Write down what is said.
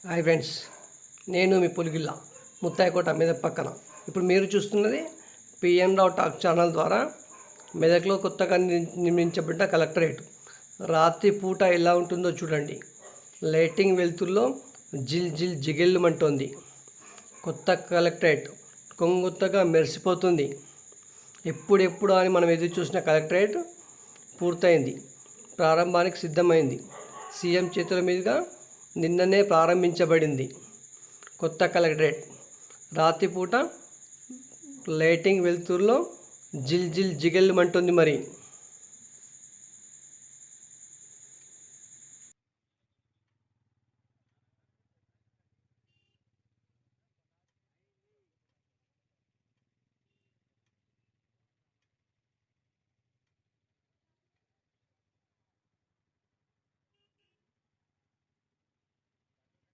Hi friends, నేను మీ పులిగిల్ల ముత్తాయికోట మెదక్ పక్కన. ఇప్పుడు మీరు చూస్తున్నది పిఎన్ రావు టాక్ ఛానల్ ద్వారా మెదక్లో కొత్తగా నిర్మించబడ్డ కలెక్టరేట్. రాత్రి పూట ఎలా ఉంటుందో చూడండి. లైటింగ్ వెలుతుల్లో జిల్ జిల్ జిగెల్లుమంటోంది. కొత్త కలెక్టరేట్ కొంగొత్తగా మెరిసిపోతుంది. ఎప్పుడెప్పుడు అని మనం ఎదురు చూసిన కలెక్టరేట్ పూర్తయింది, ప్రారంభానికి సిద్ధమైంది. సీఎం చేతుల మీదుగా నిన్ననే ప్రారంభించబడింది కొత్త కలెక్టరేట్. రాత్రిపూట లైటింగ్ వెలుతురులో జిల్ జిల్ జిగెల్లుమంటుంది. మరి